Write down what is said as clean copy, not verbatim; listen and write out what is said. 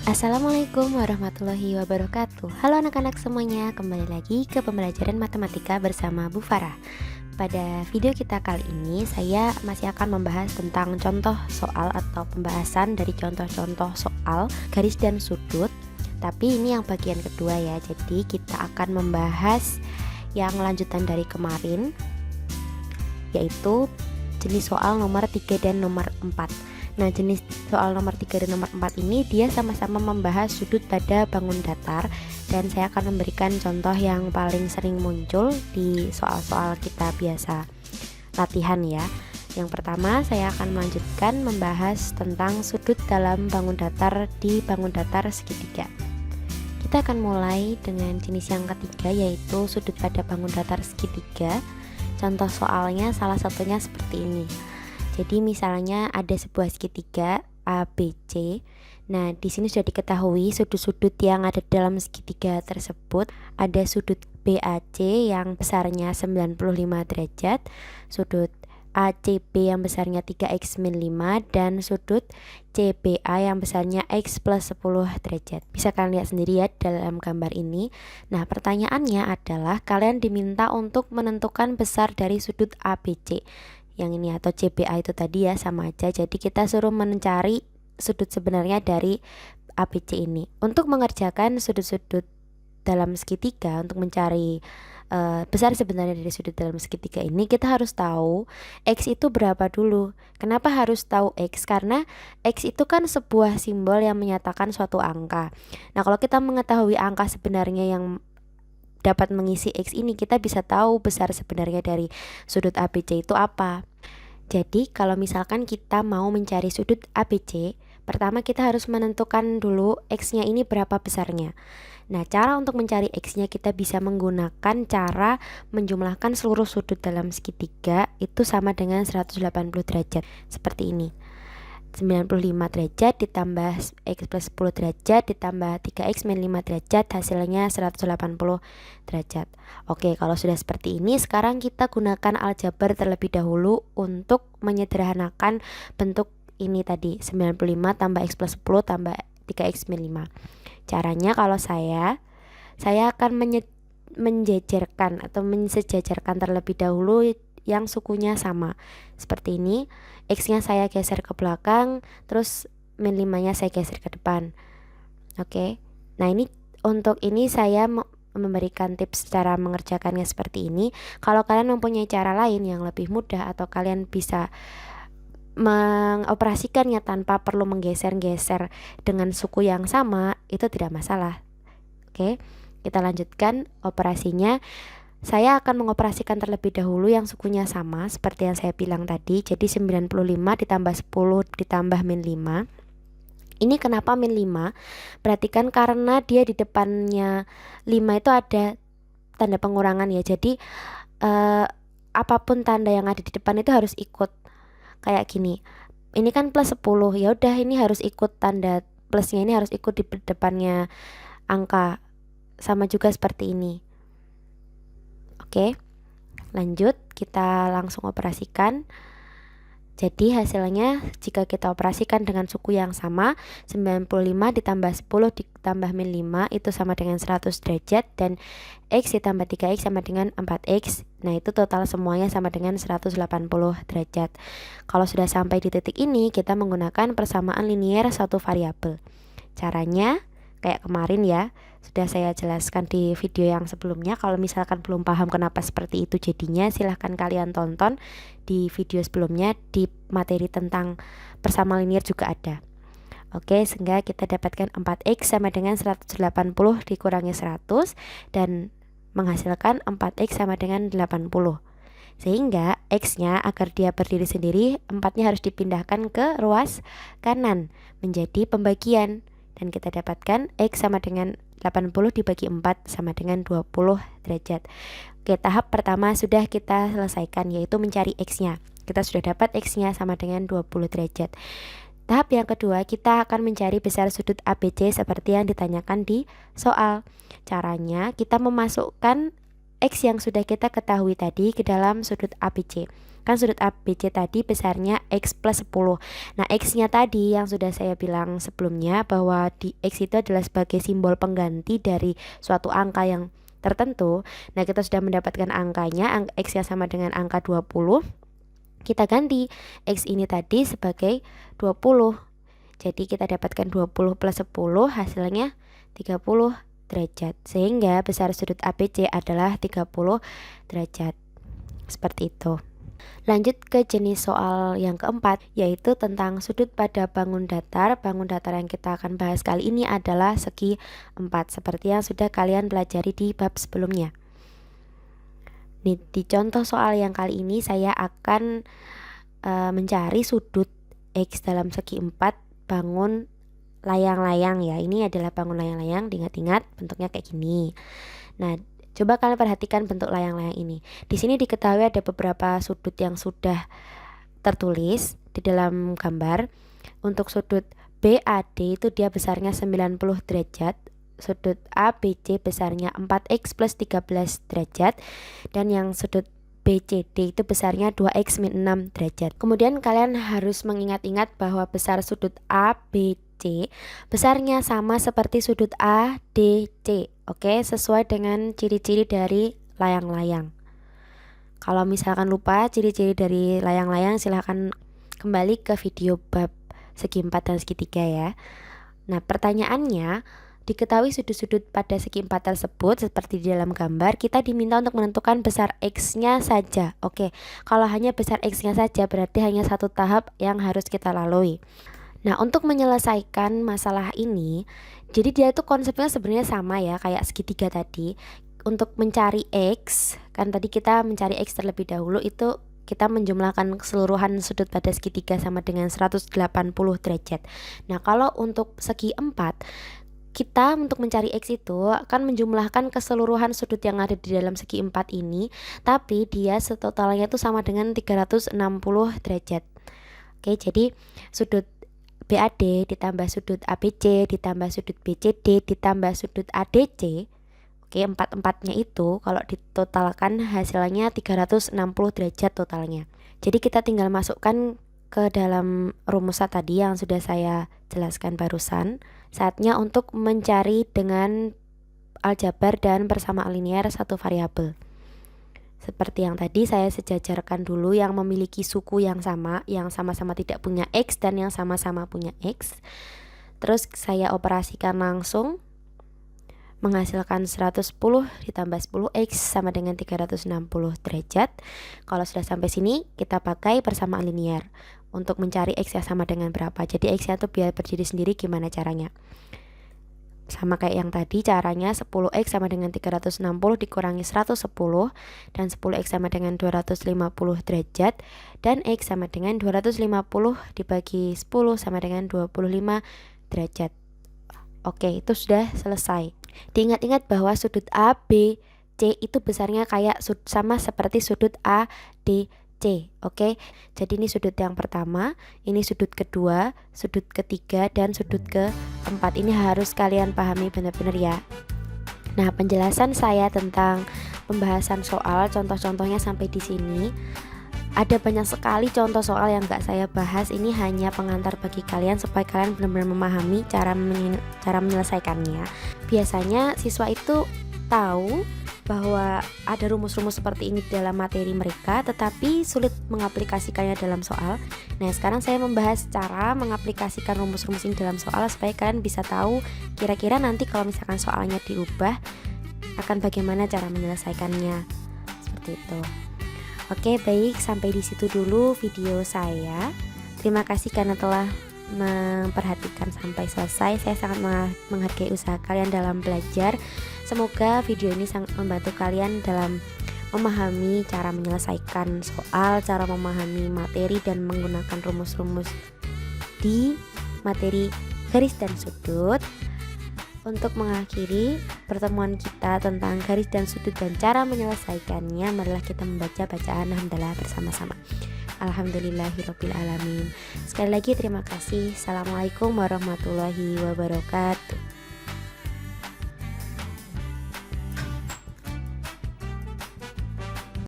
Assalamualaikum warahmatullahi wabarakatuh. Halo anak-anak semuanya, kembali lagi ke pembelajaran matematika bersama Bu Farah. Pada video kita kali ini, saya masih akan membahas tentang contoh soal atau pembahasan dari contoh-contoh soal garis dan sudut. Tapi ini yang bagian kedua ya, jadi kita akan membahas yang lanjutan dari kemarin, yaitu jenis soal nomor 3 dan nomor 4. Nah, jenis soal nomor 3 dan nomor 4 ini dia sama-sama membahas sudut pada bangun datar, dan saya akan memberikan contoh yang paling sering muncul di soal-soal kita biasa latihan ya. Yang pertama, saya akan melanjutkan membahas tentang sudut dalam bangun datar di bangun datar segitiga. Kita akan mulai dengan jenis yang ketiga, yaitu sudut pada bangun datar segitiga. Contoh soalnya salah satunya seperti ini. Jadi misalnya ada sebuah segitiga ABC. Nah, di sini sudah diketahui sudut-sudut yang ada dalam segitiga tersebut. Ada sudut BAC yang besarnya 95 derajat, sudut ACB yang besarnya 3x min 5, dan sudut CBA yang besarnya x plus 10 derajat. Bisa kalian lihat sendiri ya dalam gambar ini. Nah, pertanyaannya adalah kalian diminta untuk menentukan besar dari sudut ABC yang ini atau CBA itu tadi ya, sama aja. Jadi kita suruh mencari sudut sebenarnya dari ABC ini. Untuk mengerjakan sudut-sudut dalam segitiga, untuk mencari besar sebenarnya dari sudut dalam segitiga ini, kita harus tahu X itu berapa dulu. Kenapa harus tahu X? Karena X itu kan sebuah simbol yang menyatakan suatu angka. Nah, kalau kita mengetahui angka sebenarnya yang dapat mengisi X ini, kita bisa tahu besar sebenarnya dari sudut ABC itu apa. Jadi kalau misalkan kita mau mencari sudut ABC, pertama kita harus menentukan dulu X-nya ini berapa besarnya. Nah, cara untuk mencari X-nya kita bisa menggunakan cara menjumlahkan seluruh sudut dalam segitiga itu sama dengan 180 derajat. Seperti ini. 95 derajat ditambah x plus 10 derajat ditambah 3x min 5 derajat, hasilnya 180 derajat. Oke, kalau sudah seperti ini, sekarang kita gunakan aljabar terlebih dahulu untuk menyederhanakan bentuk ini tadi, 95 tambah x plus 10 tambah 3x min 5. Caranya kalau saya akan menjejerkan atau mensejajarkan terlebih dahulu yang sukunya sama. Seperti ini, X-nya saya geser ke belakang, terus min 5-nya saya geser ke depan. Oke. Nah, ini untuk ini saya memberikan tips cara mengerjakannya seperti ini. Kalau kalian mempunyai cara lain yang lebih mudah atau kalian bisa mengoperasikannya tanpa perlu menggeser-geser dengan suku yang sama, itu tidak masalah. Oke. Kita lanjutkan operasinya. Saya akan mengoperasikan terlebih dahulu yang sukunya sama seperti yang saya bilang tadi. Jadi 95 ditambah 10 ditambah min 5. Ini kenapa min 5? Perhatikan karena dia di depannya 5 itu ada tanda pengurangan ya. Jadi apapun tanda yang ada di depan itu harus ikut. Kayak gini. Ini kan plus 10. Ya udah, ini harus ikut tanda plusnya, ini harus ikut di depannya angka. Sama juga seperti ini. Oke, lanjut kita langsung operasikan. Jadi hasilnya jika kita operasikan dengan suku yang sama, 95 ditambah 10 ditambah min 5 itu sama dengan 100 derajat, dan X ditambah 3X sama dengan 4X. Nah, itu total semuanya sama dengan 180 derajat. Kalau sudah sampai di titik ini, kita menggunakan persamaan linier satu variabel. Caranya kayak kemarin ya, sudah saya jelaskan di video yang sebelumnya. Kalau misalkan belum paham kenapa seperti itu jadinya, silahkan kalian tonton di video sebelumnya, di materi tentang persamaan linier juga ada. Oke, sehingga kita dapatkan 4x sama dengan 180 dikurangi 100 dan menghasilkan 4x sama dengan 80. Sehingga x-nya agar dia berdiri sendiri, 4-nya harus dipindahkan ke ruas kanan menjadi pembagian. Dan kita dapatkan X sama dengan 80 dibagi 4 sama dengan 20 derajat. Oke, tahap pertama sudah kita selesaikan, yaitu mencari X-nya. Kita sudah dapat X-nya sama dengan 20 derajat. Tahap yang kedua, kita akan mencari besar sudut ABC seperti yang ditanyakan di soal. Caranya, kita memasukkan X yang sudah kita ketahui tadi ke dalam sudut ABC. Kan sudut ABC tadi besarnya X plus 10. Nah, X-nya tadi yang sudah saya bilang sebelumnya bahwa di X itu adalah sebagai simbol pengganti dari suatu angka yang tertentu. Nah, kita sudah mendapatkan angkanya, X-nya sama dengan angka 20. Kita ganti X ini tadi sebagai 20. Jadi kita dapatkan 20 plus 10 hasilnya 30 derajat. Sehingga besar sudut ABC adalah 30 derajat. Seperti itu. Lanjut ke jenis soal yang keempat, yaitu tentang sudut pada bangun datar. Bangun datar yang kita akan bahas kali ini adalah segi 4, seperti yang sudah kalian pelajari di bab sebelumnya. Di contoh soal yang kali ini saya akan mencari sudut X dalam segi 4 bangun layang-layang ya. Ini adalah bangun layang-layang, diingat-ingat bentuknya kayak gini. Nah, coba kalian perhatikan bentuk layang-layang ini. Di sini diketahui ada beberapa sudut yang sudah tertulis di dalam gambar. Untuk sudut BAD itu dia besarnya 90 derajat. Sudut ABC besarnya 4X plus 13 derajat. Dan yang sudut BCD itu besarnya 2X min 6 derajat. Kemudian kalian harus mengingat-ingat bahwa besar sudut ABC besarnya sama seperti sudut ADC. Oke, sesuai dengan ciri-ciri dari layang-layang. Kalau misalkan lupa ciri-ciri dari layang-layang, silahkan kembali ke video bab segi 4 dan segi 3 ya. Nah, pertanyaannya, diketahui sudut-sudut pada segi 4 tersebut seperti di dalam gambar, kita diminta untuk menentukan besar X-nya saja. Oke, kalau hanya besar X-nya saja berarti hanya satu tahap yang harus kita lalui. Nah, untuk menyelesaikan masalah ini, jadi dia itu konsepnya sebenarnya sama ya, kayak segitiga tadi. Untuk mencari X, kan tadi kita mencari X terlebih dahulu, itu kita menjumlahkan keseluruhan sudut pada segitiga sama dengan 180 derajat. Nah, kalau untuk segi 4, kita untuk mencari X itu akan menjumlahkan keseluruhan sudut yang ada di dalam segi 4 ini, tapi dia setotalnya itu sama dengan 360 derajat. Oke, jadi sudut BAD ditambah sudut ABC ditambah sudut BCD ditambah sudut ADC. Oke, empat-empatnya itu kalau ditotalkan hasilnya 360 derajat totalnya. Jadi kita tinggal masukkan ke dalam rumusan tadi yang sudah saya jelaskan barusan. Saatnya untuk mencari dengan aljabar dan persamaan linear satu variabel. Seperti yang tadi saya sejajarkan dulu yang memiliki suku yang sama-sama tidak punya X dan yang sama-sama punya X. Terus saya operasikan langsung, menghasilkan 110 ditambah 10X sama dengan 360 derajat. Kalau sudah sampai sini, kita pakai persamaan linear untuk mencari X yang sama dengan berapa. Jadi X-nya tuh biar berdiri sendiri gimana caranya. Sama kayak yang tadi, caranya 10X sama dengan 360 dikurangi 110, dan 10X sama dengan 250 derajat, dan X sama dengan 250 dibagi 10 sama dengan 25 derajat. Oke, itu sudah selesai. Diingat-ingat bahwa sudut ABC itu besarnya kayak sama seperti sudut ADC. Oke, jadi ini sudut yang pertama, ini sudut kedua, sudut ketiga, dan sudut keempat. Ini harus kalian pahami benar-benar ya. Nah, penjelasan saya tentang pembahasan soal, contoh-contohnya sampai di sini. Ada banyak sekali contoh soal yang gak saya bahas. Ini hanya pengantar bagi kalian supaya kalian benar-benar memahami cara menyelesaikannya. Biasanya siswa itu tahu bahwa ada rumus-rumus seperti ini dalam materi mereka, tetapi sulit mengaplikasikannya dalam soal. Nah, sekarang saya membahas cara mengaplikasikan rumus-rumus ini dalam soal supaya kalian bisa tahu kira-kira nanti kalau misalkan soalnya diubah akan bagaimana cara menyelesaikannya. Seperti itu. Oke, baik, sampai di situ dulu video saya. Terima kasih karena telah memperhatikan sampai selesai. Saya sangat menghargai usaha kalian dalam belajar. Semoga video ini sangat membantu kalian dalam memahami cara menyelesaikan soal, cara memahami materi dan menggunakan rumus-rumus di materi garis dan sudut. Untuk mengakhiri pertemuan kita tentang garis dan sudut dan cara menyelesaikannya, marilah kita membaca bacaan hamdalah bersama-sama. Alhamdulillahirobbilalamin. Sekali lagi terima kasih. Assalamualaikum warahmatullahi wabarakatuh.